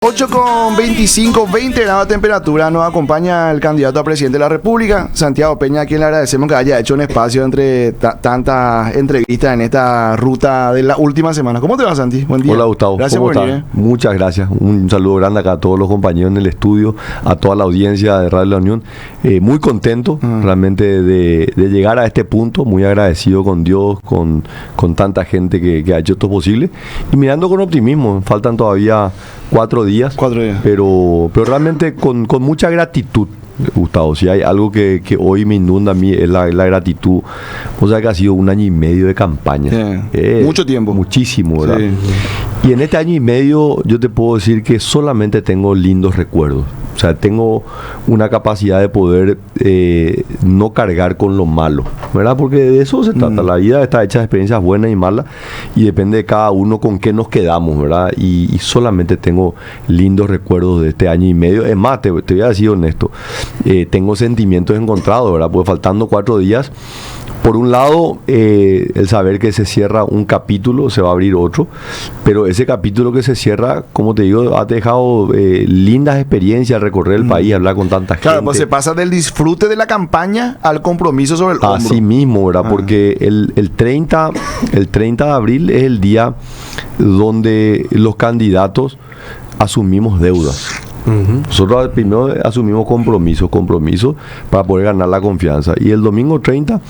8:25, 20 grados de temperatura. Nos acompaña el candidato a presidente de la República, Santiago Peña, a quien le agradecemos que haya hecho un espacio entre tantas entrevistas en esta ruta de la última semana. ¿Cómo te va, Santi? Buen día. Hola, Gustavo. Gracias ¿Cómo por estás? venir. Muchas gracias. Un saludo grande acá a todos los compañeros en el estudio, a toda la audiencia de Radio La Unión. Muy contento realmente de llegar a este punto, muy agradecido con Dios, con tanta gente que ha hecho esto posible y mirando con optimismo. Faltan todavía 4 días. 4 días. Pero realmente con mucha gratitud, Gustavo. Si hay algo que hoy me inunda a mí es la gratitud. O sea que ha sido 1 año y medio de campaña. Mucho tiempo. Muchísimo, ¿verdad? Sí. Y en este año y medio yo te puedo decir que solamente tengo lindos recuerdos. O sea, tengo una capacidad de poder no cargar con lo malo, ¿verdad? Porque de eso se trata. La vida está hecha de experiencias buenas y malas y depende de cada uno con qué nos quedamos, ¿verdad? Y solamente tengo lindos recuerdos de este año y medio. Es más, te voy a decir honesto, tengo sentimientos encontrados, ¿verdad? Porque faltando 4 días, por un lado, el saber que se cierra un capítulo, se va a abrir otro, pero ese capítulo que se cierra, como te digo, ha dejado lindas experiencias, recorrer el país, hablar con tanta gente. Claro, pues se pasa del disfrute de la campaña al compromiso sobre el hombro. Así mismo, ¿verdad? Porque el 30 de abril es el día donde los candidatos asumimos deudas. Nosotros primero asumimos compromisos para poder ganar la confianza, y el domingo 30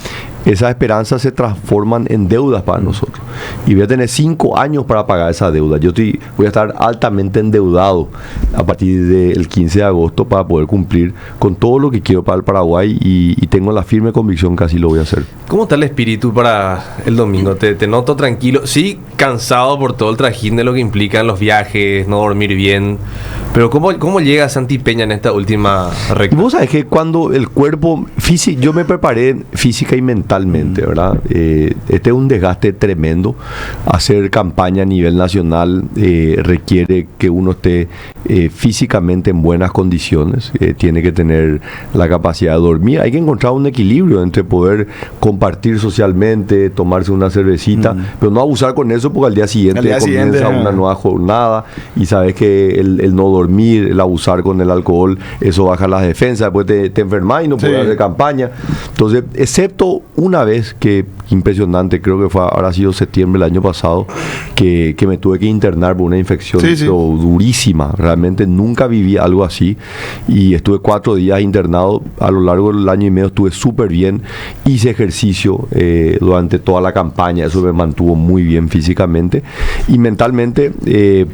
esas esperanzas se transforman en deudas para nosotros y voy a tener 5 años para pagar esa deuda. Voy a estar altamente endeudado a partir del 15 de agosto para poder cumplir con todo lo que quiero para el Paraguay y tengo la firme convicción que así lo voy a hacer. ¿Cómo está el espíritu para el domingo? Te noto tranquilo, sí, cansado por todo el trajín de lo que implican los viajes, no dormir bien, pero ¿cómo llega Santi Peña en esta última recta? Vos sabés que cuando el cuerpo físico, yo me preparé física y mentalmente, ¿verdad? Este es un desgaste tremendo. Hacer campaña a nivel nacional requiere que uno esté físicamente en buenas condiciones, tiene que tener la capacidad de dormir. Hay que encontrar un equilibrio entre poder compartir socialmente, tomarse una cervecita, pero no abusar con eso, porque al día siguiente comienza una nueva jornada y sabes que el no dormir, el abusar con el alcohol, eso baja las defensas, después te enfermas y no puedes hacer campaña. Entonces, excepto una vez que impresionante, creo que habrá sido septiembre del año pasado, que me tuve que internar por una infección durísima. Realmente nunca viví algo así y estuve 4 días internado. A lo largo del año y medio estuve súper bien, hice ejercicio durante toda la campaña, eso me mantuvo muy bien físicamente y mentalmente.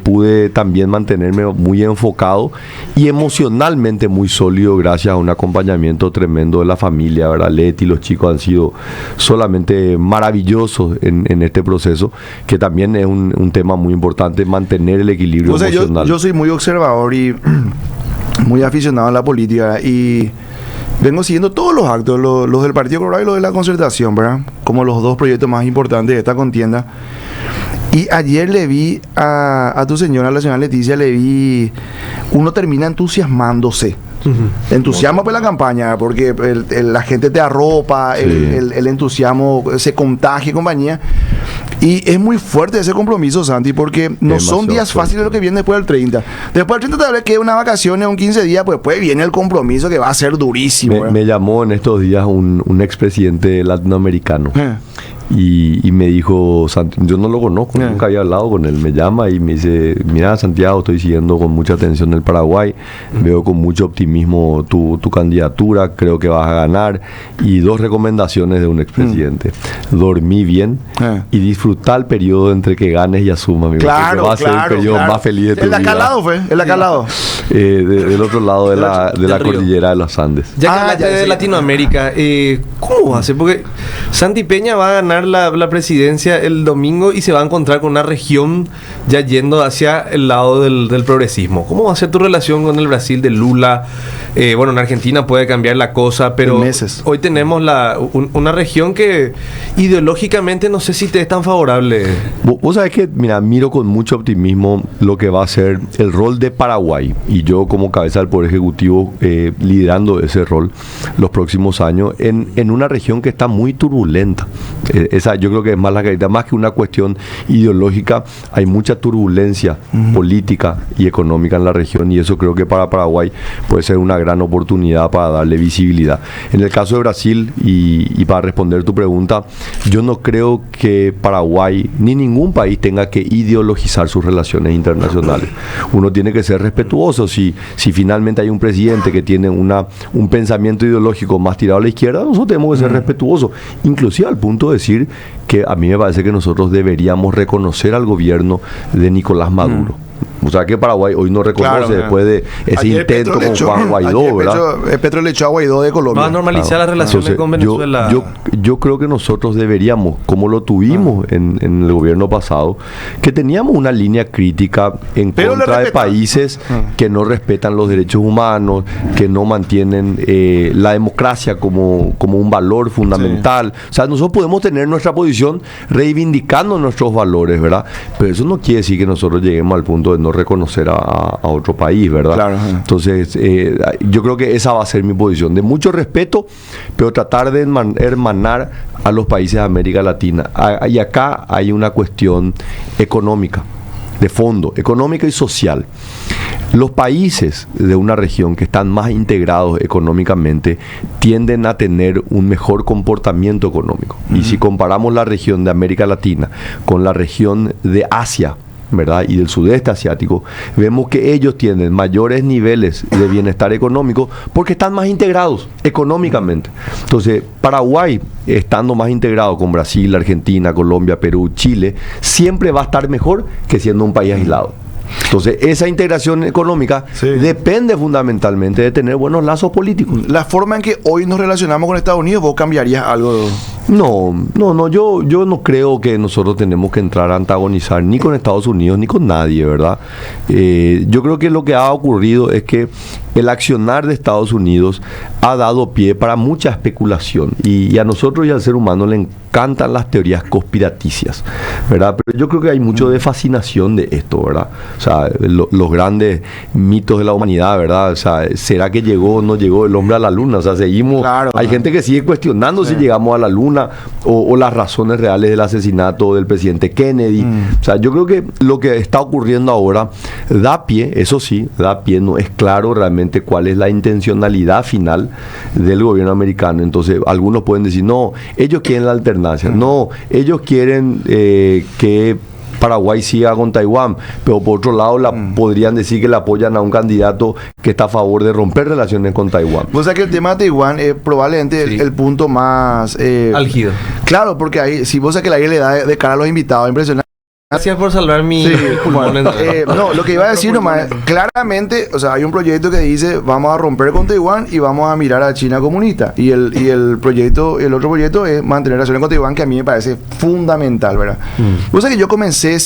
Pude también mantenerme muy enfocado y emocionalmente muy sólido gracias a un acompañamiento tremendo de la familia, ¿verdad? Leti y los chicos han sido solamente maravillosos en este proceso, que también es un tema muy importante, mantener el equilibrio emocional. Yo soy muy observador y muy aficionado a la política y vengo siguiendo todos los actos, los del Partido Colorado y los de la Concertación, ¿verdad? Como los 2 proyectos más importantes de esta contienda. Y ayer le vi a tu señora, la señora Leticia, uno termina entusiasmándose. Entusiasmo por la campaña, porque la gente te arropa, el entusiasmo se contagia, compañía. Y es muy fuerte ese compromiso, Santi, porque no son días fáciles lo que viene después del 30. Después del 30 tal vez quede una vacaciones, un 15 días, pues después viene el compromiso que va a ser durísimo. Me llamó en estos días un expresidente latinoamericano. Y me dijo, yo no lo conozco, nunca había hablado con él, me llama y me dice: mira, Santiago, estoy siguiendo con mucha atención el Paraguay, veo con mucho optimismo tu candidatura, creo que vas a ganar, y 2 recomendaciones de un expresidente: dormí bien y disfrutar el periodo entre que ganes y asumas, amigo, claro, va a ser el periodo más feliz de tu vida. El acalado fue, el acalado. Del otro lado de la cordillera de los Andes. Ya que hablaste de Latinoamérica, ¿cómo va a ser? Porque Santi Peña va a ganar la presidencia el domingo y se va a encontrar con una región ya yendo hacia el lado del progresismo. ¿Cómo va a ser tu relación con el Brasil de Lula? Bueno, en Argentina puede cambiar la cosa, pero hoy tenemos una región que ideológicamente no sé si te es tan favorable. Vos sabés que, mira, miro con mucho optimismo lo que va a ser el rol de Paraguay, y yo como cabeza del Poder Ejecutivo liderando ese rol los próximos años en una región que está muy turbulenta. Esa yo creo que es más la característica, más que una cuestión ideológica, hay mucha turbulencia política y económica en la región, y eso creo que para Paraguay puede ser una gran oportunidad para darle visibilidad. En el caso de Brasil, y para responder tu pregunta, yo no creo que Paraguay ni ningún país tenga que ideologizar sus relaciones internacionales. Uno tiene que ser respetuoso. Si finalmente hay un presidente que tiene un pensamiento ideológico más tirado a la izquierda, nosotros tenemos que ser respetuosos, inclusive al punto de decir que a mí me parece que nosotros deberíamos reconocer al gobierno de Nicolás Maduro. O sea que Paraguay hoy no reconoce, después de ese ayer intento con Juan Guaidó, ayer ¿verdad? Petro le echó a Guaidó de Colombia. Va a normalizar las relaciones con Venezuela. Yo creo que nosotros deberíamos, como lo tuvimos en el gobierno pasado, que teníamos una línea crítica en contra de países que no respetan los derechos humanos, que no mantienen la democracia como un valor fundamental. O sea, nosotros podemos tener nuestra posición reivindicando nuestros valores, ¿verdad? Pero eso no quiere decir que nosotros lleguemos al punto de no reconocer a otro país, ¿verdad? Claro. Entonces, yo creo que esa va a ser mi posición, de mucho respeto, pero tratar de hermanar a los países de América Latina. Y acá hay una cuestión económica, de fondo, económica y social. Los países de una región que están más integrados económicamente tienden a tener un mejor comportamiento económico. Y si comparamos la región de América Latina con la región de Asia, ¿verdad?, y del sudeste asiático, vemos que ellos tienen mayores niveles de bienestar económico porque están más integrados económicamente. Entonces, Paraguay, estando más integrado con Brasil, Argentina, Colombia, Perú, Chile, siempre va a estar mejor que siendo un país aislado. Entonces, esa integración económica depende fundamentalmente de tener buenos lazos políticos. La forma en que hoy nos relacionamos con Estados Unidos, ¿vos cambiarías algo? No, yo no creo que nosotros tenemos que entrar a antagonizar ni con Estados Unidos ni con nadie, ¿verdad? Yo creo que lo que ha ocurrido es que el accionar de Estados Unidos ha dado pie para mucha especulación, y a nosotros y al ser humano le encantan las teorías conspiraticias, ¿verdad? Pero yo creo que hay mucho de fascinación de esto, ¿verdad? O sea, los grandes mitos de la humanidad, ¿verdad? O sea, ¿será que llegó o no llegó el hombre a la luna? O sea, seguimos... Claro, hay gente que sigue cuestionando si llegamos a la luna o las razones reales del asesinato del presidente Kennedy. O sea, yo creo que lo que está ocurriendo ahora da pie, eso sí, da pie, no es claro realmente cuál es la intencionalidad final del gobierno americano. Entonces, algunos pueden decir, no, ellos quieren la alternancia, no, ellos quieren que Paraguay siga con Taiwán, pero por otro lado podrían decir que le apoyan a un candidato que está a favor de romper relaciones con Taiwán. O sea que el tema de Taiwán es probablemente el punto más álgido. Claro, porque ahí, si vos sabés que la le da de cara a los invitados, impresionante. Gracias por salvar mi pulmón. No, lo que iba a decir nomás, claramente, o sea, hay un proyecto que dice vamos a romper con Taiwán y vamos a mirar a China comunista. Y el otro proyecto es mantener relaciones con Taiwán, que a mí me parece fundamental, ¿verdad? O sea que yo comencé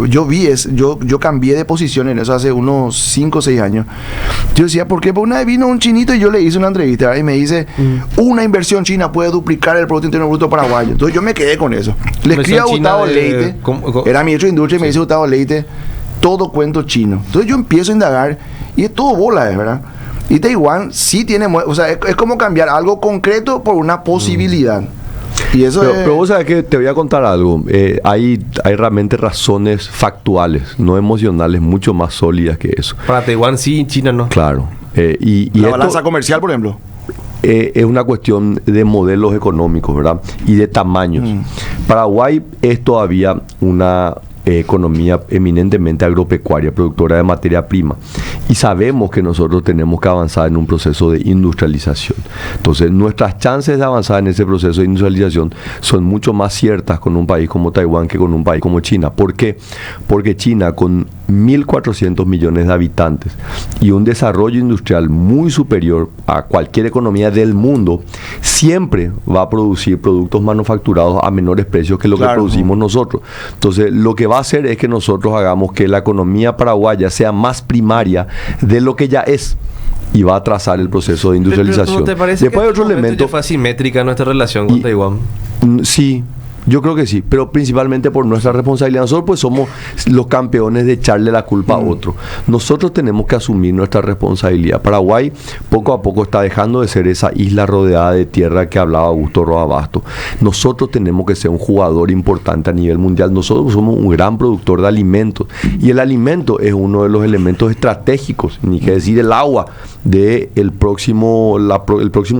yo cambié de posición en eso hace unos 5 o 6 años. Yo decía, ¿por qué? Porque una vez vino un chinito y yo le hice una entrevista, ¿verdad? Y me dice, una inversión china puede duplicar el Producto Interno Bruto paraguayo. Entonces yo me quedé con eso. Le escribí a Gustavo Leite. Era ministro de Industria y me dice Gustavo Leite, todo cuento chino. Entonces yo empiezo a indagar y es todo bola, ¿verdad? Y Taiwán sí tiene, o sea, es como cambiar algo concreto por una posibilidad. Y eso pero vos sabés que te voy a contar algo. Hay realmente razones factuales, no emocionales, mucho más sólidas que eso. Para Taiwán sí, China no. Claro. Y la balanza comercial, por ejemplo. Es una cuestión de modelos económicos, ¿verdad? Y de tamaños. Paraguay es todavía una economía eminentemente agropecuaria, productora de materia prima. Y sabemos que nosotros tenemos que avanzar en un proceso de industrialización. Entonces, nuestras chances de avanzar en ese proceso de industrialización son mucho más ciertas con un país como Taiwán que con un país como China. ¿Por qué? Porque China, con 1.400 millones de habitantes y un desarrollo industrial muy superior a cualquier economía del mundo, siempre va a producir productos manufacturados a menores precios que lo que producimos nosotros. Entonces, lo que va a hacer es que nosotros hagamos que la economía paraguaya sea más primaria de lo que ya es, y va a trazar el proceso de industrialización. ¿No te parece después que hay otro elemento? Fue asimétrica nuestra relación con Taiwán? Sí. Yo creo que sí, pero principalmente por nuestra responsabilidad. Nosotros pues somos los campeones de echarle la culpa a otro. Nosotros tenemos que asumir nuestra responsabilidad. Paraguay poco a poco está dejando de ser esa isla rodeada de tierra que hablaba Augusto Roa Bastos. Nosotros tenemos que ser un jugador importante a nivel mundial. Nosotros somos un gran productor de alimentos y el alimento es uno de los elementos estratégicos, ni que decir el agua del próximo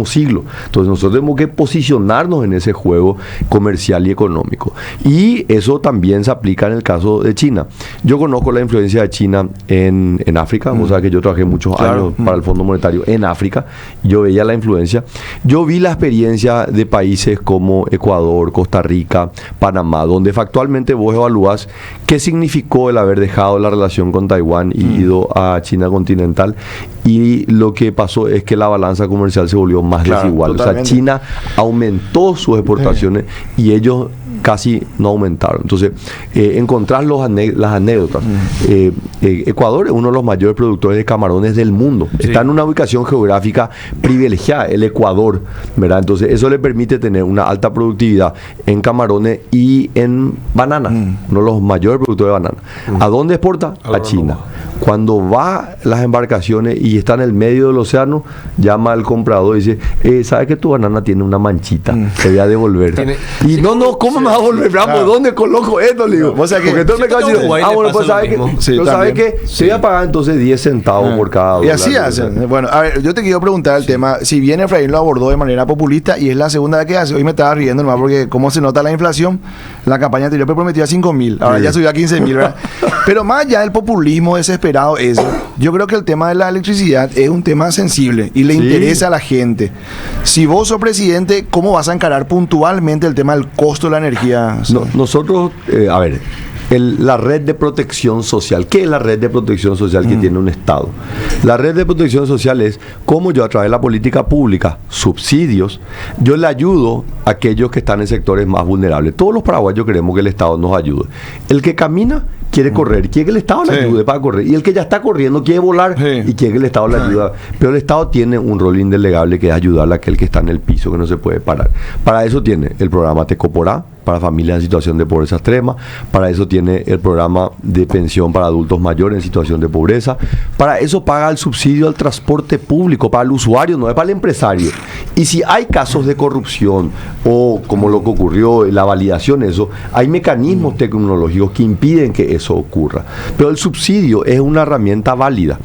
siglo. Entonces nosotros tenemos que posicionarnos en ese juego comercial y económico. Y eso también se aplica en el caso de China. Yo conozco la influencia de China en África, o sea que yo trabajé muchos años para el Fondo Monetario en África, yo veía la influencia. Yo vi la experiencia de países como Ecuador, Costa Rica, Panamá, donde factualmente vos evalúas qué significó el haber dejado la relación con Taiwán y ido a China continental, y lo que pasó es que la balanza comercial se volvió más desigual. Totalmente. O sea, China aumentó sus exportaciones y ellos casi no aumentaron. Entonces, encontrás las anécdotas. Ecuador es uno de los mayores productores de camarones del mundo. Sí. Está en una ubicación geográfica privilegiada, el Ecuador, ¿verdad? Entonces, eso le permite tener una alta productividad en camarones y en banana. Uno de los mayores productores de banana. ¿A dónde exporta? A China. Cuando va las embarcaciones y está en el medio del océano, llama al comprador y dice, ¿sabes que tu banana tiene una manchita? Te voy a devolver. Y no, ¿cómo me va a devolver? Claro. ¿Dónde coloco esto? Le digo, o sea que entonces me casi bueno, pues sabes que te voy a pagar entonces 10 centavos por cada dólar. Y así hacen. Bueno, a ver, yo te quiero preguntar el tema. Si bien Efraín lo abordó de manera populista y es la segunda vez que hace, hoy me estaba riendo nomás porque cómo se nota la inflación. La campaña anterior me prometía 5.000, ahora ya subió a 15.000, ¿verdad? Pero más allá del populismo desesperado, eso, yo creo que el tema de la electricidad es un tema sensible y le interesa a la gente. Si vos sos presidente, ¿cómo vas a encarar puntualmente el tema del costo de la energía? Nosotros, a ver, la red de protección social. ¿Qué es la red de protección social que tiene un Estado? La red de protección social es cómo yo, a través de la política pública, subsidios, yo le ayudo a aquellos que están en sectores más vulnerables. Todos los paraguayos queremos que el Estado nos ayude. El que camina quiere correr, quiere que el Estado le ayude para correr, y el que ya está corriendo quiere volar y quiere que el Estado le ayude. Pero el Estado tiene un rol indelegable, que es ayudar a aquel que está en el piso, que no se puede parar. Para eso tiene el programa Tecoporá, para familias en situación de pobreza extrema. Para eso tiene el programa de pensión para adultos mayores en situación de pobreza. Para eso paga el subsidio al transporte público, para el usuario, no es para el empresario. Y si hay casos de corrupción o como lo que ocurrió, la validación, eso, hay mecanismos tecnológicos que impiden que eso ocurra. Pero el subsidio es una herramienta válida.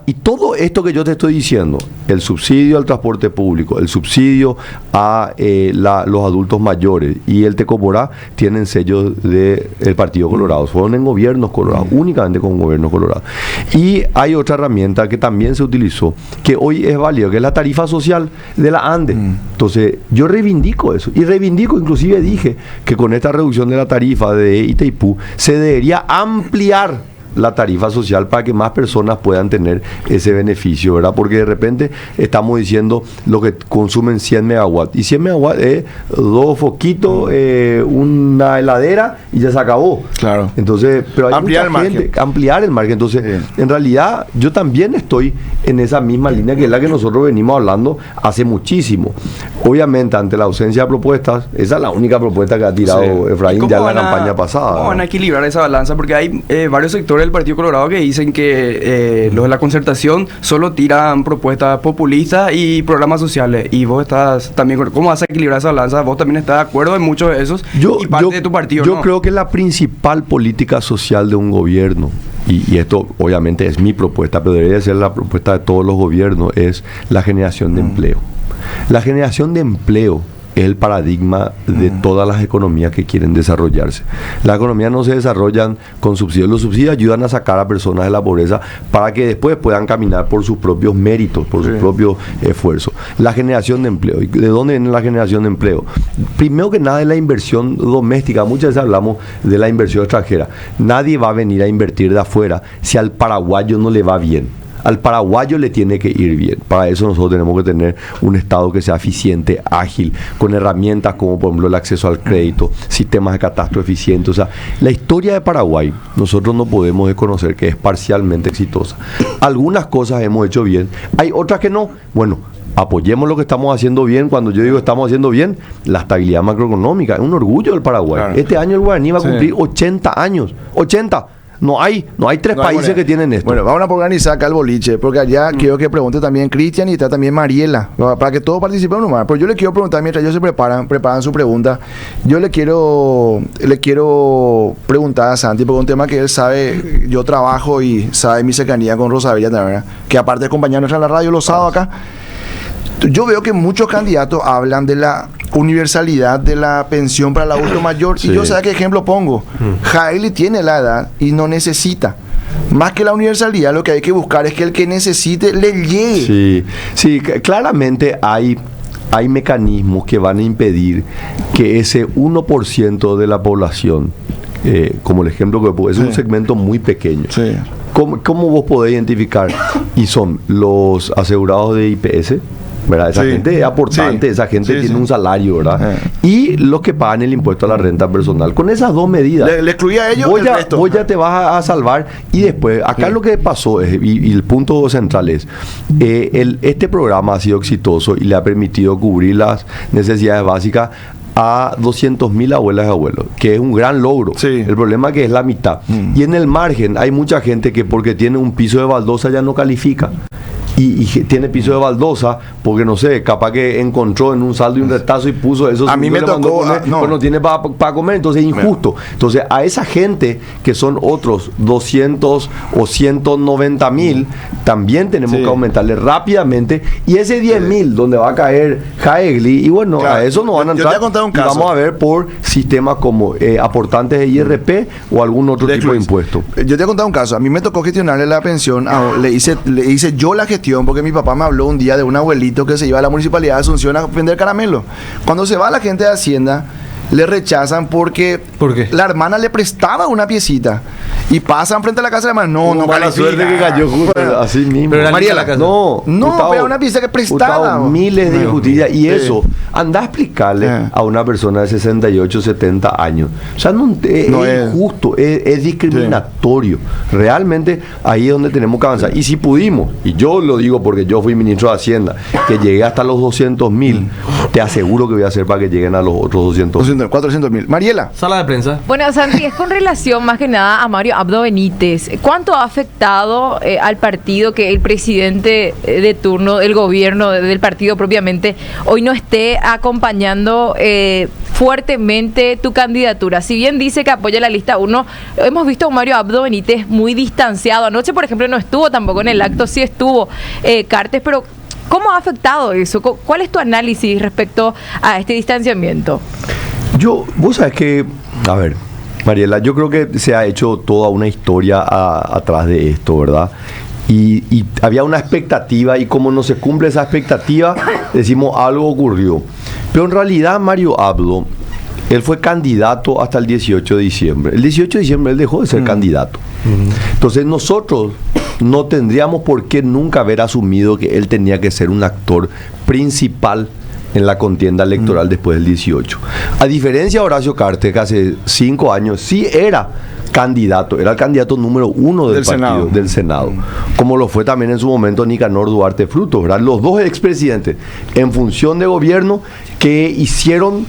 Y todo esto que yo te estoy diciendo, el subsidio al transporte público, el subsidio a los adultos mayores y el Tecoporá, tienen sellos del Partido Colorado. Fueron en gobiernos colorados, únicamente con gobiernos colorados. Y hay otra herramienta que también se utilizó, que hoy es válida, que es la tarifa social de la ANDE. Entonces, yo reivindico eso. Y reivindico, inclusive dije, que con esta reducción de la tarifa de Itaipú, se debería ampliar la tarifa social para que más personas puedan tener ese beneficio, ¿verdad? Porque de repente estamos diciendo lo que consumen 100 megawatts. Y 100 megawatts es 2 foquitos, una heladera y ya se acabó. Claro. Entonces, pero hay ampliar el margen. Ampliar el margen. Entonces, en realidad, yo también estoy en esa misma línea, que es la que nosotros venimos hablando hace muchísimo. Obviamente, ante la ausencia de propuestas, esa es la única propuesta que ha tirado Efraín ya en la campaña pasada. ¿Cómo van a equilibrar esa balanza? Porque hay varios sectores del Partido Colorado que dicen que los de la concertación solo tiran propuestas populistas y programas sociales. Y vos estás también, ¿cómo vas a equilibrar esa balanza? Vos también estás de acuerdo en muchos de esos y parte de tu partido, yo ¿no? Creo que la principal política social de un gobierno, y esto obviamente es mi propuesta, pero debería ser la propuesta de todos los gobiernos, es la generación de empleo. La generación de empleo es el paradigma de todas las economías que quieren desarrollarse. Las economías no se desarrollan con subsidios. Los subsidios ayudan a sacar a personas de la pobreza para que después puedan caminar por sus propios méritos, por sus propios esfuerzos. La generación de empleo. ¿Y de dónde viene la generación de empleo? Primero que nada, de la inversión doméstica. Muchas veces hablamos de la inversión extranjera. Nadie va a venir a invertir de afuera si al paraguayo no le va bien. Al paraguayo le tiene que ir bien. Para eso nosotros tenemos que tener un Estado que sea eficiente, ágil, con herramientas como por ejemplo el acceso al crédito, sistemas de catastro eficientes. O sea, la historia de Paraguay nosotros no podemos desconocer que es parcialmente exitosa. Algunas cosas hemos hecho bien, hay otras que no. Bueno, apoyemos lo que estamos haciendo bien. Cuando yo digo estamos haciendo bien, la estabilidad macroeconómica es un orgullo del Paraguay. Claro. Este año el guaraní va a cumplir 80 años. 80. No hay tres países que tienen esto. Bueno, vamos a organizar acá el boliche, porque allá quiero que pregunte también Cristian y está también Mariela, para que todos participen nomás. Pero yo le quiero preguntar, mientras ellos se preparan su pregunta, yo le quiero preguntar a Santi, porque un tema que él sabe, yo trabajo y sabe mi cercanía con Rosabella también, ¿verdad? Que aparte de acompañarnos en la radio los sábados acá, yo veo que muchos candidatos hablan de la universalidad de la pensión para el adulto mayor. Sí. Y yo sé qué ejemplo pongo. Jaili tiene la edad y no necesita. Más que la universalidad, lo que hay que buscar es que el que necesite le llegue. Sí, claramente hay mecanismos que van a impedir que ese 1% de la población, como el ejemplo que pongo, es un segmento muy pequeño. Sí. ¿Cómo vos podés identificar? Y son los asegurados de IPS, ¿verdad? Esa gente es aportante, esa gente tiene un salario, ¿verdad? Y los que pagan el impuesto a la renta personal. Con esas dos medidas, Le excluía a ellos vos ya te vas a salvar. Y después, acá lo que pasó es, y el punto central es, este programa ha sido exitoso y le ha permitido cubrir las necesidades básicas a 200.000 abuelas y abuelos, que es un gran logro. Sí. El problema es que es la mitad. Y en el margen hay mucha gente que porque tiene un piso de baldosa ya no califica. Y tiene piso de baldosa porque, no sé, capaz que encontró en un saldo y un retazo y puso eso. A mí me tocó, no tiene para comer, entonces es injusto. Entonces, a esa gente que son otros 200 o 190.000, también tenemos que aumentarle rápidamente. Y ese 10.000, donde va a caer Jaegli, y bueno, claro, a eso no van a entrar. Yo te voy a contar un caso. Vamos a ver por sistemas como aportantes de IRP o algún otro tipo de impuesto. Yo te voy a contar un caso. A mí me tocó gestionarle la pensión. Le hice yo la gestión porque mi papá me habló un día de un abuelito que se iba a la municipalidad de Asunción a vender caramelo. Cuando se va la gente de Hacienda, le rechazan porque ¿Por qué? la hermana le prestaba una piecita y pasan frente a la casa de la hermana. No mala suerte que cayó justo así mismo. Pero Mariela, no, pero era una pieza que prestaba. Gustavo, miles de injusticias. Y eso, anda a explicarle a una persona de 68, 70 años. O sea, es injusto, es discriminatorio. Realmente ahí es donde tenemos que avanzar. Y si pudimos, y yo lo digo porque yo fui ministro de Hacienda, que llegué hasta los 200.000, te aseguro que voy a hacer para que lleguen a los otros 200.000. 400.000. Mariela. Sala de prensa. Bueno, Santi, es con relación más que nada a Mario Abdo Benítez. ¿Cuánto ha afectado al partido que el presidente de turno del gobierno, del partido propiamente, hoy no esté acompañando fuertemente tu candidatura? Si bien dice que apoya la lista 1, hemos visto a un Mario Abdo Benítez muy distanciado. Anoche, por ejemplo, no estuvo tampoco en el acto, sí estuvo Cartes, pero ¿cómo ha afectado eso? ¿Cuál es tu análisis respecto a este distanciamiento? Vos sabés que, a ver, Mariela, yo creo que se ha hecho toda una historia atrás de esto, ¿verdad? Y había una expectativa y como no se cumple esa expectativa, decimos algo ocurrió. Pero en realidad Mario Abdo, él fue candidato hasta el 18 de diciembre. El 18 de diciembre él dejó de ser candidato. Entonces nosotros no tendríamos por qué nunca haber asumido que él tenía que ser un actor principal en la contienda electoral después del 18. A diferencia de Horacio Cartes, que hace 5 años sí era candidato, era el candidato número 1 del partido, del Senado, como lo fue también en su momento Nicanor Duarte Frutos, ¿verdad? Los dos expresidentes en función de gobierno que hicieron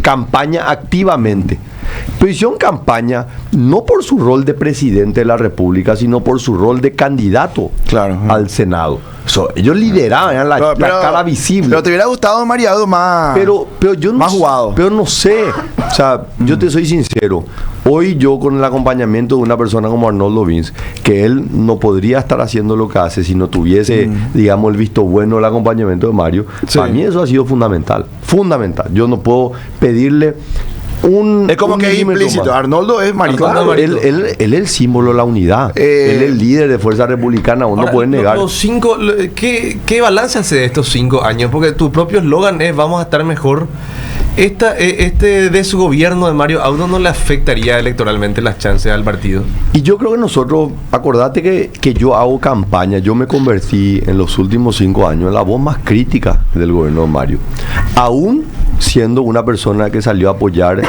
campaña activamente. Pero hicieron campaña no por su rol de presidente de la República, sino por su rol de candidato al Senado. Ellos lideraban, eran la cara visible. Pero te hubiera gustado Mariado más, pero yo no, más jugado. Pero no sé. O sea, yo te soy sincero. Hoy yo con el acompañamiento de una persona como Arnoldo Vince, que él no podría estar haciendo lo que hace si no tuviese, digamos, el visto bueno del acompañamiento de Mario. Para mí eso ha sido fundamental. Fundamental. Yo no puedo pedirle es como que es implícito. Más. Arnoldo es Marito. Claro, él es el símbolo de la unidad. Él es el líder de Fuerza Republicana. Uno puede negar. ¿Qué balance hace de estos 5 años? Porque tu propio eslogan es vamos a estar mejor. De su gobierno de Mario Abdo no le afectaría electoralmente las chances al partido. Y yo creo que nosotros, acordate que yo hago campaña, yo me convertí en los últimos 5 años en la voz más crítica del gobierno de Mario. Aún siendo una persona que salió a apoyar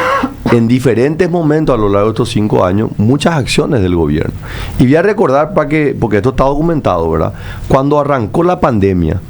en diferentes momentos a lo largo de estos 5 años muchas acciones del gobierno. Y voy a recordar porque esto está documentado, ¿verdad? Cuando arrancó la pandemia,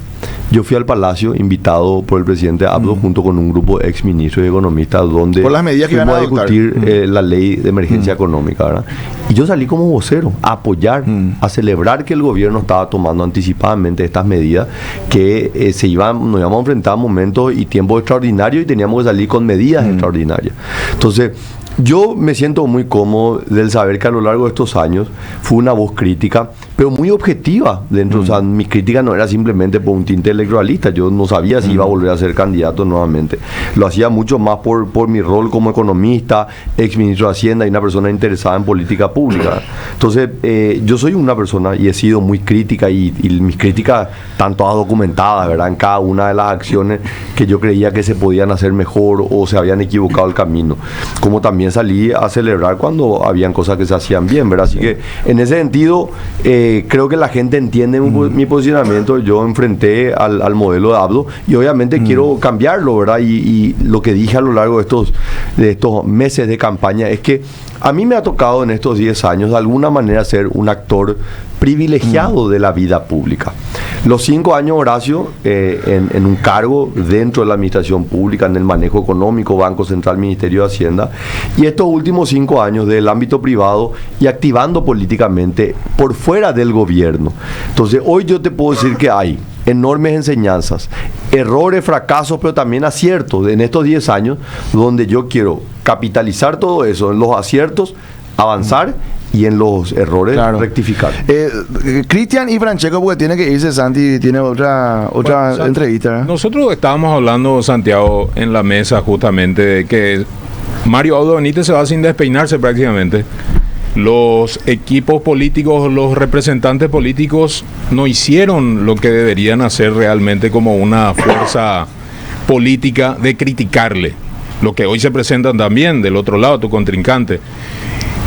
yo fui al Palacio invitado por el presidente Abdo junto con un grupo de exministros y economistas donde por las medidas que fuimos iban a a discutir la ley de emergencia económica, ¿verdad? Y yo salí como vocero a apoyar, a celebrar que el gobierno estaba tomando anticipadamente estas medidas, que nos íbamos a enfrentar a momentos y tiempos extraordinarios y teníamos que salir con medidas extraordinarias. Entonces, yo me siento muy cómodo del saber que a lo largo de estos años fue una voz crítica, pero muy objetiva dentro. O sea, mi crítica no era simplemente por un tinte electoralista. Yo no sabía si iba a volver a ser candidato nuevamente. Lo hacía mucho más por mi rol como economista, ex ministro de Hacienda y una persona interesada en política pública. Entonces, yo soy una persona y he sido muy crítica y mis críticas están todas documentadas, ¿verdad? En cada una de las acciones que yo creía que se podían hacer mejor o se habían equivocado el camino. Como también salí a celebrar cuando habían cosas que se hacían bien, ¿verdad? Así que en ese sentido creo que la gente entiende mi posicionamiento. Yo enfrenté al modelo de Abdo y obviamente quiero cambiarlo, ¿verdad? Y lo que dije a lo largo de estos meses de campaña es que a mí me ha tocado en estos 10 años de alguna manera ser un actor privilegiado de la vida pública. Los 5 años, Horacio, en un cargo dentro de la administración pública, en el manejo económico, Banco Central, Ministerio de Hacienda, y estos últimos 5 años del ámbito privado y activando políticamente por fuera del gobierno. Entonces, hoy yo te puedo decir que hay enormes enseñanzas, errores, fracasos, pero también aciertos en estos 10 años, donde yo quiero capitalizar todo eso, en los aciertos, avanzar y en los errores rectificar. Cristian y Francesco, porque tiene que irse, Santi tiene otra entrevista, ¿eh? Nosotros estábamos hablando, Santiago, en la mesa justamente de que Mario Abdo Benítez se va sin despeinarse prácticamente. Los equipos políticos, los representantes políticos no hicieron lo que deberían hacer realmente como una fuerza política de criticarle. Lo que hoy se presentan también del otro lado, tu contrincante.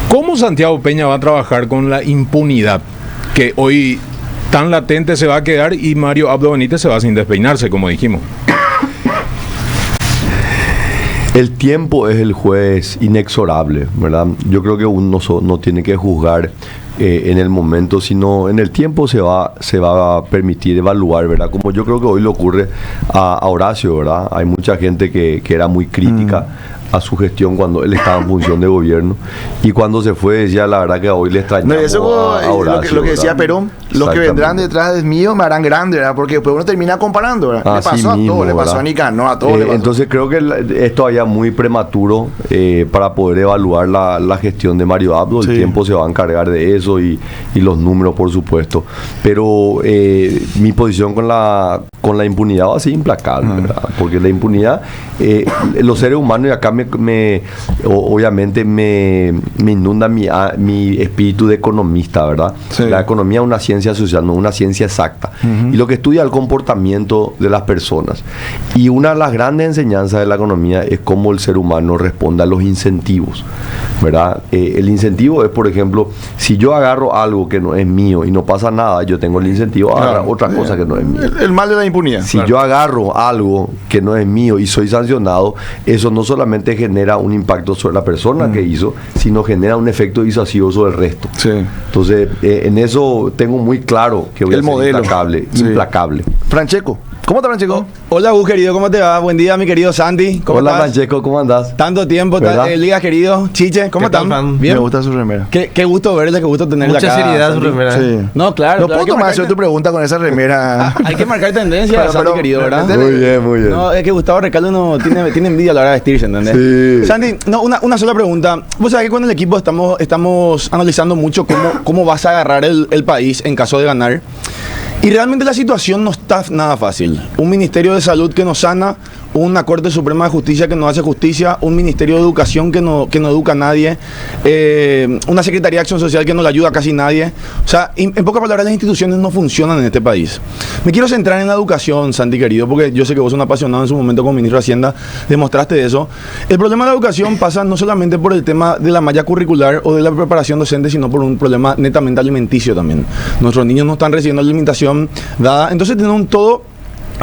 ¿Cómo Santiago Peña va a trabajar con la impunidad que hoy tan latente se va a quedar y Mario Abdo Benítez se va sin despeinarse, como dijimos? El tiempo es el juez inexorable, ¿verdad? Yo creo que uno no tiene que juzgar en el momento, sino en el tiempo se va a permitir evaluar, ¿verdad? Como yo creo que hoy le ocurre a Horacio, ¿verdad? Hay mucha gente que era muy crítica a su gestión cuando él estaba en función de gobierno, y cuando se fue decía, la verdad que hoy le extrañamos a Horacio, lo que decía Perón, los que vendrán detrás de mío me harán grande, ¿verdad? Porque después uno termina comparando, ¿verdad? Le pasó mismo, a todo, le pasó a Nicanor, a todo. Entonces creo que es todavía muy prematuro para poder evaluar la gestión de Mario Abdo. El tiempo se va a encargar de eso y los números, por supuesto. Pero mi posición con la impunidad va a ser implacable, ¿verdad? Porque la impunidad, los seres humanos, y acá obviamente me inunda mi espíritu de economista, ¿verdad? Sí. La economía es una ciencia social, no una ciencia exacta. Y lo que estudia el comportamiento de las personas. Y una de las grandes enseñanzas de la economía es cómo el ser humano responde a los incentivos, ¿verdad? El incentivo es, por ejemplo, si yo agarro algo que no es mío y no pasa nada, yo tengo el incentivo a agarrar otra cosa que no es mío. El mal de la impunidad. Si yo agarro algo que no es mío y soy sancionado, eso no solamente genera un impacto sobre la persona que hizo, sino genera un efecto disuasivo sobre el resto. Sí. Entonces, en eso tengo muy claro que voy a ser implacable. Francesco, ¿cómo estás, Francesco? Hola, Gus, querido, ¿cómo te va? Buen día, mi querido Santi. ¿Cómo estás? Hola, Francesco, ¿cómo andás? Tanto tiempo, Liga, querido. Chiche, ¿cómo están? Bien. Me gusta su remera. Qué gusto verle, qué gusto tenerla acá. Mucha seriedad su remera. Sí. No, claro. No puedo tomar tu pregunta con esa remera. Hay que marcar tendencia, Santi, querido, ¿verdad? Muy bien, muy bien. No, es que Gustavo Recalde no tiene envidia a la hora de vestirse, ¿entendés? Sí. Santi, no, una sola pregunta. Vos sabés que con el equipo estamos analizando mucho cómo vas a agarrar el país en caso de ganar. Y realmente la situación no está nada fácil. Un Ministerio de Salud que no sana, una Corte Suprema de Justicia que no hace justicia, un Ministerio de Educación que no educa a nadie, una Secretaría de Acción Social que no le ayuda a casi nadie. O sea, en pocas palabras, las instituciones no funcionan en este país. Me quiero centrar en la educación, Santi, querido, porque yo sé que vos sos un apasionado en su momento como ministro de Hacienda, demostraste eso. El problema de la educación pasa no solamente por el tema de la malla curricular o de la preparación docente, sino por un problema netamente alimenticio también. Nuestros niños no están recibiendo alimentación dada, entonces tenemos todo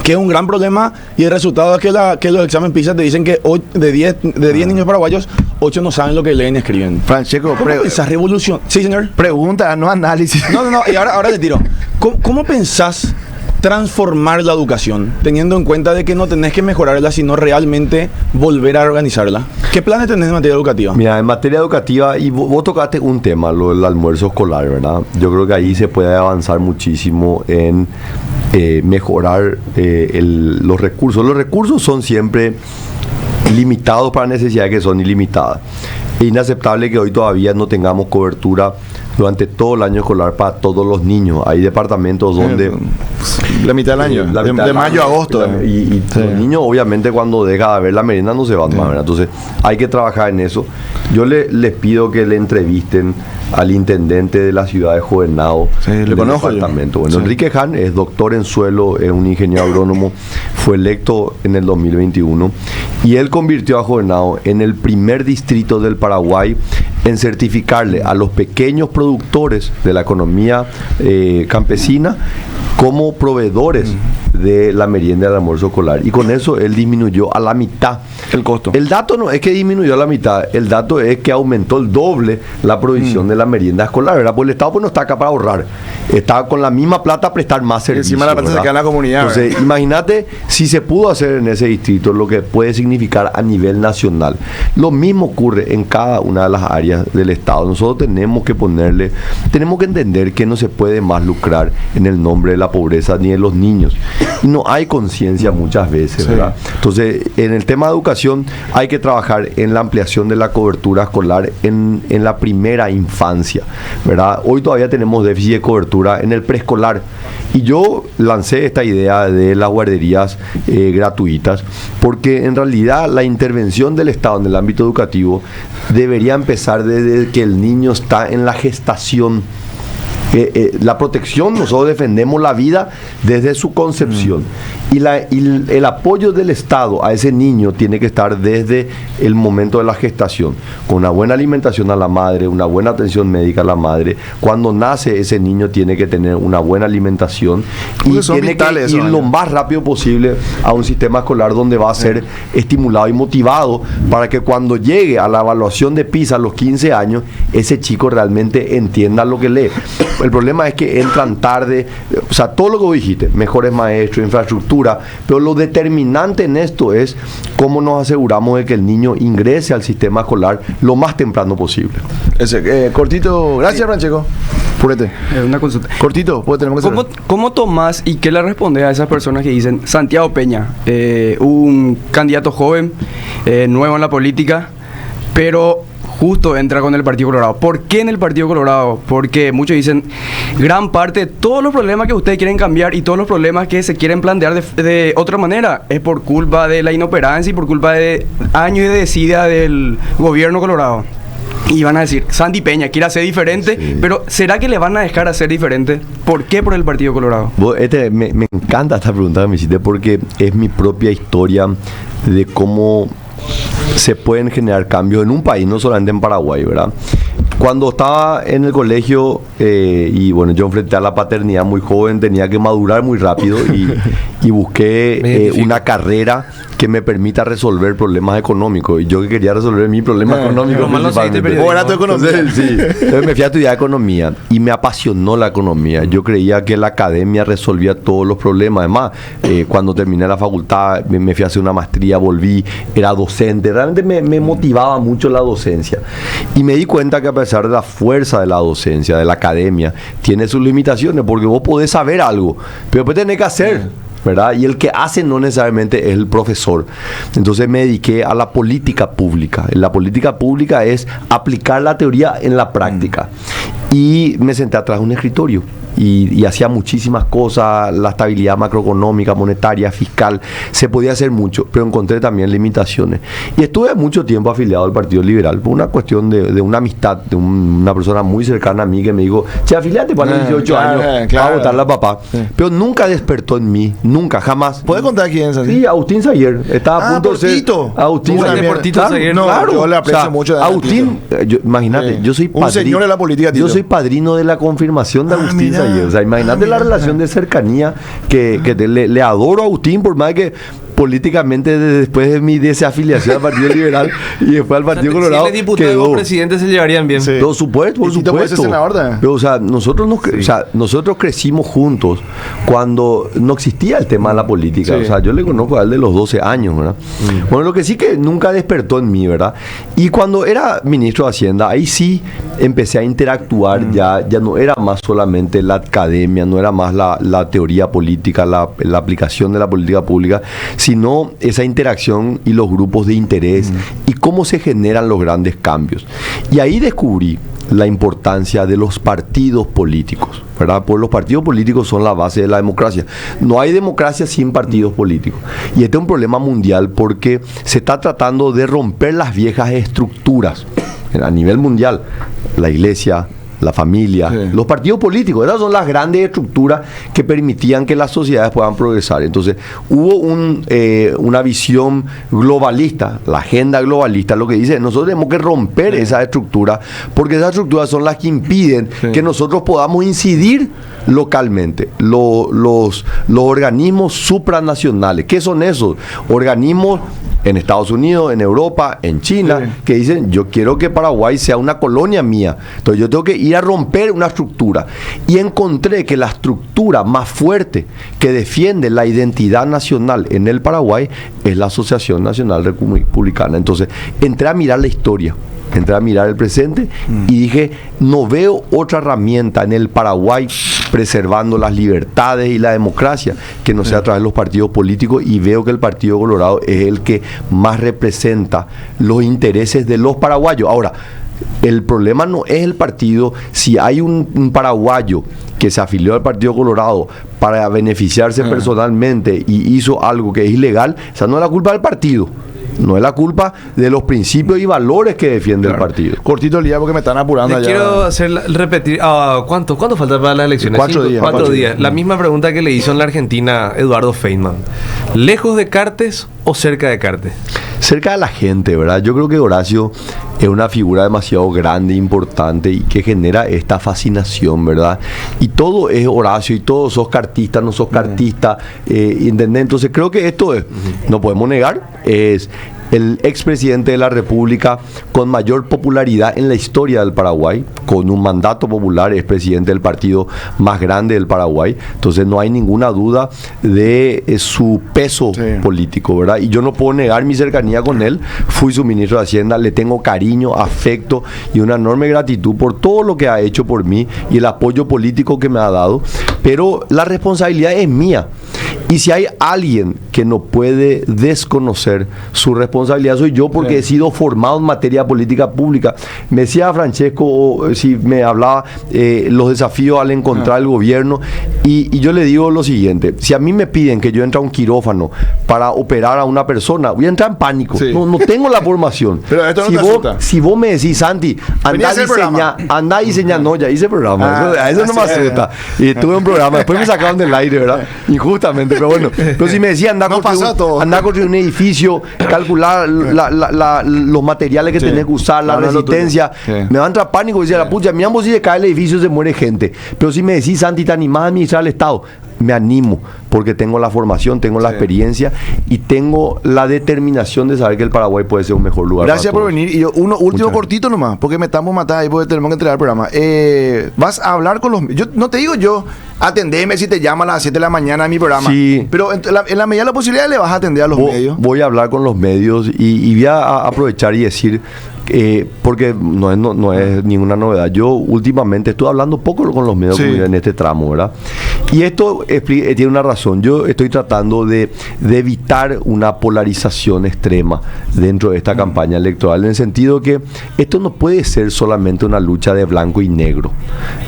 que es un gran problema, y el resultado es que los exámenes PISA te dicen que de 10 niños paraguayos, 8 no saben lo que leen y escriben. Francesco, ¿cómo pensás revolución? Sí, señor. Pregunta, no análisis. No, y ahora te tiro. ¿Cómo pensás transformar la educación, teniendo en cuenta de que no tenés que mejorarla, sino realmente volver a organizarla? ¿Qué planes tenés en materia educativa? Mira, en materia educativa, y vos tocaste un tema, lo del almuerzo escolar, ¿verdad? Yo creo que ahí se puede avanzar muchísimo en mejorar los recursos. Los recursos son siempre limitados para necesidades que son ilimitadas. Es inaceptable que hoy todavía no tengamos cobertura durante todo el año escolar para todos los niños. Hay departamentos donde... La mitad del año, de mayo a agosto. Y los niños, obviamente, cuando deja de ver la merienda no se van más, ¿verdad? Entonces, hay que trabajar en eso. Yo les pido que le entrevisten al intendente de la ciudad de Jovenado, le conozco departamento. Bueno, Enrique Hahn es doctor en suelo, es un ingeniero agrónomo, fue electo en el 2021 y él convirtió a Jovenado en el primer distrito del Paraguay en certificarle a los pequeños productores de la economía campesina como proveedores de la merienda del almuerzo escolar, y con eso él disminuyó a la mitad el costo. El dato no es que disminuyó a la mitad, el dato es que aumentó el doble la provisión de la merienda escolar, ¿verdad? Porque el Estado pues no está acá para ahorrar, está con la misma plata a prestar más servicios. Encima la plata se queda en la comunidad. Entonces, imagínate si se pudo hacer en ese distrito, lo que puede significar a nivel nacional. Lo mismo ocurre en cada una de las áreas del Estado. Nosotros tenemos que entender que no se puede más lucrar en el nombre de la pobreza ni de los niños. Y no hay conciencia muchas veces, ¿verdad? Entonces, en el tema de educación hay que trabajar en la ampliación de la cobertura escolar en la primera infancia, ¿verdad? Hoy todavía tenemos déficit de cobertura en el preescolar. Y yo lancé esta idea de las guarderías gratuitas, porque en realidad la intervención del Estado en el ámbito educativo debería empezar desde que el niño está en la gestación. La protección, nosotros defendemos la vida desde su concepción, y el apoyo del Estado a ese niño tiene que estar desde el momento de la gestación, con una buena alimentación a la madre, una buena atención médica a la madre. Cuando nace ese niño tiene que tener una buena alimentación y tiene que ir lo más rápido posible a un sistema escolar donde va a ser estimulado y motivado para que cuando llegue a la evaluación de PISA a los 15 años, ese chico realmente entienda lo que lee. El problema es que entran tarde, o sea, todo lo que vos dijiste, mejores maestros, infraestructura, pero lo determinante en esto es cómo nos aseguramos de que el niño ingrese al sistema escolar lo más temprano posible. Cortito, gracias, Rancheco. Purete. Una consulta. Cortito, pues tenemos que saber. ¿Cómo tomás y qué le respondes a esas personas que dicen Santiago Peña, un candidato joven, nuevo en la política, pero justo entra con el Partido Colorado? ¿Por qué en el Partido Colorado? Porque muchos dicen, gran parte de todos los problemas que ustedes quieren cambiar y todos los problemas que se quieren plantear de otra manera es por culpa de la inoperancia y por culpa de años de desidia del gobierno colorado. Y van a decir, Santi Peña quiere hacer diferente, sí, pero ¿será que le van a dejar hacer diferente? ¿Por qué por el Partido Colorado? Me encanta esta pregunta que me hiciste, porque es mi propia historia de cómo se pueden generar cambios en un país, no solamente en Paraguay, ¿verdad? Cuando estaba en el colegio, y bueno, yo enfrenté a la paternidad muy joven, tenía que madurar muy rápido y busqué una carrera que me permita resolver problemas económicos. Y yo que quería resolver mi problema económico. Entonces, sí. Entonces me fui a estudiar economía y me apasionó la economía. Yo creía que la academia resolvía todos los problemas. Además, cuando terminé la facultad, me fui a hacer una maestría, volví, era docente. Realmente me motivaba mucho la docencia. Y me di cuenta que a pesar de la fuerza de la docencia, de la academia, tiene sus limitaciones, porque vos podés saber algo, pero después tenés que hacer, ¿verdad? Y el que hace no necesariamente es el profesor. Entonces me dediqué a la política pública. La política pública es aplicar la teoría en la práctica. Y me senté atrás de un escritorio y hacía muchísimas cosas, la estabilidad macroeconómica, monetaria, fiscal, se podía hacer mucho, pero encontré también limitaciones. Y estuve mucho tiempo afiliado al Partido Liberal, por una cuestión de una amistad, de una persona muy cercana a mí que me dijo, che, afiliate para los 18 años, a votarle a papá. Pero nunca despertó en mí, nunca, jamás. ¿Puedes contar quién es? Sí, Agustín Sayer, estaba a punto de ser... Agustín Sayer. No, claro, yo le aprecio mucho. Agustín, imagínate, yo soy padrino. Un señor de la política, Yo soy padrino de la confirmación de Agustín Sayer. O sea, imagínate la relación de cercanía que le adoro a Agustín, por más que políticamente después de mi desafiliación al Partido Liberal y después al Partido Colorado. Si él es diputado quedó. o presidente se llevarían bien. Sí. Por supuesto, por ¿Y Tito puede ser supuesto. senador también? Pero, o sea, nosotros crecimos juntos cuando no existía el tema de la política. Sí. O sea, yo le conozco a él de los 12 años, ¿verdad? Bueno, lo que sí que nunca despertó en mí, ¿verdad? Y cuando era ministro de Hacienda, ahí sí empecé a interactuar, ya no era más solamente la academia, no era más la teoría política, la aplicación de la política pública, sino esa interacción y los grupos de interés y cómo se generan los grandes cambios. Y ahí descubrí la importancia de los partidos políticos, ¿verdad? Pues los partidos políticos son la base de la democracia. No hay democracia sin partidos políticos. Y este es un problema mundial porque se está tratando de romper las viejas estructuras a nivel mundial. La iglesia, la familia, Sí. los partidos políticos, esas son las grandes estructuras que permitían que las sociedades puedan progresar. Entonces, hubo una visión globalista, la agenda globalista, lo que dice, nosotros tenemos que romper esa estructura, porque esas estructuras son las que impiden que nosotros podamos incidir localmente. Los organismos supranacionales, ¿qué son esos? Organismos en Estados Unidos, en Europa, en China, que dicen, yo quiero que Paraguay sea una colonia mía. Entonces yo tengo que ir a romper una estructura. Y encontré que la estructura más fuerte que defiende la identidad nacional en el Paraguay es la Asociación Nacional Republicana. Entonces entré a mirar la historia, entré a mirar el presente y dije, no veo otra herramienta en el Paraguay preservando las libertades y la democracia que no sea a través de los partidos políticos, y veo que el Partido Colorado es el que más representa los intereses de los paraguayos. Ahora, el problema no es el partido. Si hay un paraguayo que se afilió al Partido Colorado para beneficiarse personalmente y hizo algo que es ilegal, esa no es la culpa del partido. No es la culpa de los principios y valores que defiende el partido. Cortito el día porque me están apurando Le allá. quiero repetir. ¿Cuánto falta para las elecciones? 4 días. 4 días. La misma pregunta que le hizo en la Argentina Eduardo Feynman. ¿Lejos de Cartes o cerca de Cartes? Cerca de la gente, ¿verdad? Yo creo que Horacio es una figura demasiado grande, importante y que genera esta fascinación, ¿verdad? Y todo es Horacio y todos sos cartistas, no sos cartistas, ¿entendés? Entonces creo que esto es, no podemos negar, es el expresidente de la República con mayor popularidad en la historia del Paraguay, con un mandato popular, es presidente del partido más grande del Paraguay. Entonces no hay ninguna duda de su peso político, ¿verdad? Y yo no puedo negar mi cercanía con él. Fui su ministro de Hacienda, le tengo cariño, afecto y una enorme gratitud por todo lo que ha hecho por mí y el apoyo político que me ha dado, pero la responsabilidad es mía. Y si hay alguien que no puede desconocer su responsabilidad, soy yo, porque he sido formado en materia de política pública. Me decía Francesco, si me hablaba los desafíos al encontrar el gobierno, y yo le digo lo siguiente: si a mí me piden que yo entre a un quirófano para operar a una persona, voy a entrar en pánico. Sí. No tengo la formación. Pero esto no te asusta. Si vos me decís, Santi, Venía a hacer programa. anda a diseñar, no, ya hice programa. Eso no me así es. asusta. Y tuve un programa, después me sacaron del aire, ¿verdad? Injustamente, pero bueno. Pero si me decía, anda a construir un edificio, calcular los materiales que tenés que usar, la resistencia, me va a entrar pánico y decía, la pucha, miramos si se cae el edificio, se muere gente. Pero si me decís, Santi, te animás a administrar el Estado, me animo, porque tengo la formación, tengo la experiencia y tengo la determinación de saber que el Paraguay puede ser un mejor lugar. Gracias para por todos. venir. Y uno último Muchas cortito nomás, porque me estamos matando ahí porque tenemos que entregar el programa. Vas a hablar con los... Yo no te digo atendeme si te llama a las 7 de la mañana a mi programa. Sí. Pero en la medida de la posibilidad le vas a atender a los medios. Voy a hablar con los medios y voy a aprovechar y decir, porque no es ninguna novedad. Yo últimamente estoy hablando poco con los medios en este tramo, ¿verdad? Y esto tiene una razón. Yo estoy tratando de evitar una polarización extrema dentro de esta campaña electoral, en el sentido que esto no puede ser solamente una lucha de blanco y negro.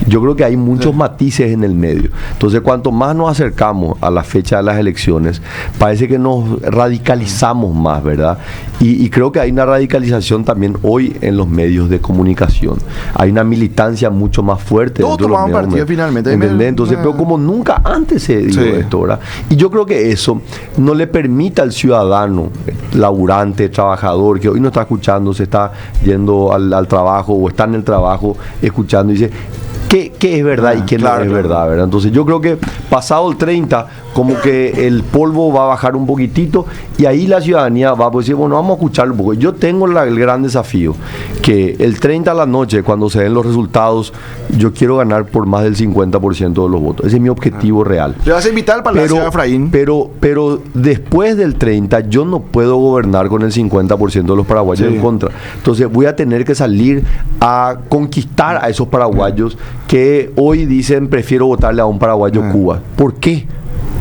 Yo creo que hay muchos matices en el medio. Entonces, cuanto más nos acercamos a la fecha de las elecciones, parece que nos radicalizamos más, ¿verdad? Y creo que hay una radicalización también hoy en los medios de comunicación. Hay una militancia mucho más fuerte. Todos tomaban partido finalmente. ¿Entendés? Entonces, pero como nunca antes se dio esto, ¿verdad? Y yo creo que eso no le permite al ciudadano, laburante, trabajador, que hoy no está escuchando, se está yendo al trabajo o está en el trabajo escuchando y dice, ¿qué es verdad y qué no es verdad, ¿verdad? Entonces yo creo que pasado el 30, como que el polvo va a bajar un poquitito y ahí la ciudadanía va a decir, bueno, vamos a escuchar un poco. Yo tengo el gran desafío que el 30 a la noche, cuando se den los resultados, yo quiero ganar por más del 50% de los votos. Ese es mi objetivo real. Le vas a invitar al Palacio de Efraín. Pero después del 30 yo no puedo gobernar con el 50% de los paraguayos en contra. Entonces voy a tener que salir a conquistar a esos paraguayos que hoy dicen prefiero votarle a un paraguayo Cuba. ¿Por qué?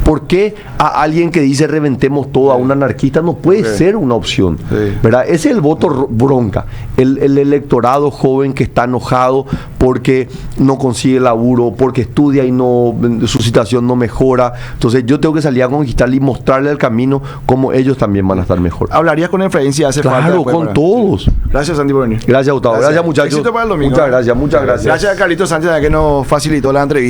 ¿Por qué a alguien que dice reventemos todo a un anarquista no puede ser una opción? ¿Verdad? Ese es el voto bronca. El electorado joven que está enojado porque no consigue laburo, porque estudia y no su situación no mejora. Entonces yo tengo que salir a conquistarle y mostrarle el camino como ellos también van a estar mejor. ¿Hablarías con Efraín si hace falta? Claro, con todos. Gracias, Santi, por venir. Gracias, Gustavo. Gracias, muchachos. Éxito para el domingo. Muchas gracias. Gracias a Carlitos Sánchez que nos facilitó la entrevista.